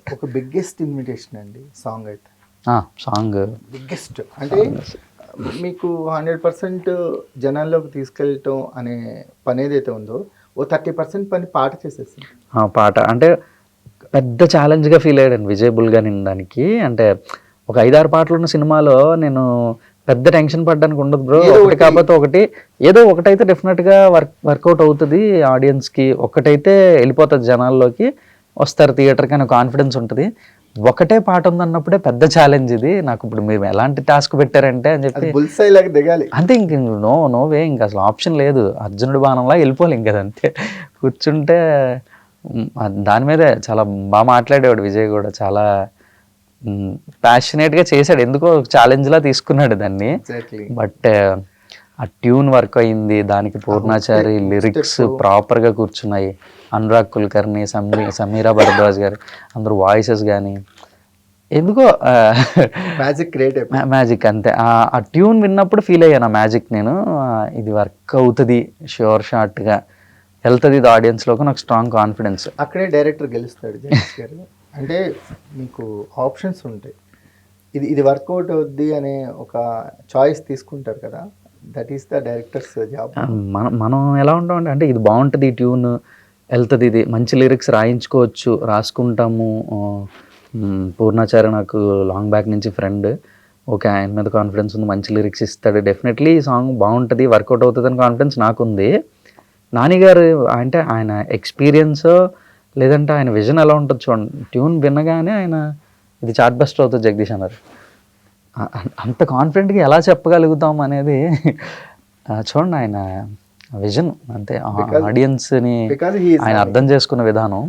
ఒక biggest invitation అండి song అయితే. సాంగ్ బిగ్గెస్ట్ అంటే మీకు 100% జనాల్లోకి తీసుకెళ్ళటం అనే పని ఏదైతే ఉందో ఓ 30% పని పాట చేసేసింది. పాట అంటే పెద్ద ఛాలెంజ్గా ఫీల్ అయ్యాడండి విజయబుల్గా నిండడానికి. అంటే ఒక 5-6 పాటలు ఉన్న సినిమాలో నేను పెద్ద టెన్షన్ పడ్డానికి ఉండదు బ్రో. ఒకటి కాకపోతే ఒకటి ఏదో ఒకటైతే డెఫినెట్గా వర్కౌట్ అవుతుంది ఆడియన్స్కి, ఒక్కటైతే వెళ్ళిపోతుంది జనాల్లోకి, వస్తారు థియేటర్కి అనే కాన్ఫిడెన్స్ ఉంటుంది. ఒకటే పాట ఉందన్నప్పుడే పెద్ద ఛాలెంజ్ ఇది నాకు. ఇప్పుడు మీరు ఎలాంటి టాస్క్ పెట్టారంటే అని చెప్పి దిగాలి అంతే, ఇంక నో వే, ఇంకా అసలు ఆప్షన్ లేదు. అర్జునుడి బాణంలా వెళ్ళిపోవాలి ఇంకా అంతే. కూర్చుంటే దాని మీదే చాలా బాగా మాట్లాడేవాడు విజయ్ కూడా, చాలా ప్యాషనేట్గా చేశాడు. ఎందుకో ఛాలెంజ్లా తీసుకున్నాడు దాన్ని. బట్ ఆ ట్యూన్ వర్క్ అయింది, దానికి పూర్ణాచారి లిరిక్స్ ప్రాపర్గా కూర్చున్నాయి, అనురాగ్ కుల్కర్ని, సమీరా భరద్వాజ్ గారు అందరూ వాయిసెస్ కానీ ఎందుకో మ్యాజిక్ అంతే. ఆ ట్యూన్ విన్నప్పుడు ఫీల్ అయ్యాను ఆ మ్యాజిక్ నేను. ఇది వర్క్ అవుతుంది షూర్ షార్ట్గా వెళ్తుంది ఇది ఆడియన్స్లోకి, నాకు స్ట్రాంగ్ కాన్ఫిడెన్స్. అక్కడే డైరెక్టర్ గెలుస్తాడు జగదీష్ గారు. అంటే మీకు ఆప్షన్స్ ఉంటాయి, ఇది వర్కౌట్ అవుద్ది అనే ఒక చాయిస్ తీసుకుంటారు కదా, that is the directors job. మనం ఎలా ఉంటామంటే, అంటే ఇది బాగుంటుంది, ఈ ట్యూన్ వెళ్తుంది, ఇది మంచి లిరిక్స్ రాయించుకోవచ్చు, రాసుకుంటాము. పూర్ణాచారి నాకు లాంగ్ బ్యాక్ నుంచి ఫ్రెండ్, ఓకే ఆయన మీద కాన్ఫిడెన్స్ ఉంది, మంచి లిరిక్స్ ఇస్తాడు, డెఫినెట్లీ ఈ సాంగ్ బాగుంటుంది వర్కౌట్ అవుతుంది అని కాన్ఫిడెన్స్ నాకుంది. నాని గారు అంటే ఆయన ఎక్స్పీరియన్స్ లేదంటే ఆయన విజన్ ఎలా ఉంటుంది చూడండి, ట్యూన్ వినగానే ఆయన ఇది చార్ట్ బస్టర్ అవుతుంది జగదీష్ అన్నారు. అంత కాన్ఫిడెంట్గా ఎలా చెప్పగలుగుతాం అనేది చూడండి ఆయన విజన్ అంతే, ఆడియన్స్ని ఆయన అర్థం చేసుకున్న విధానం.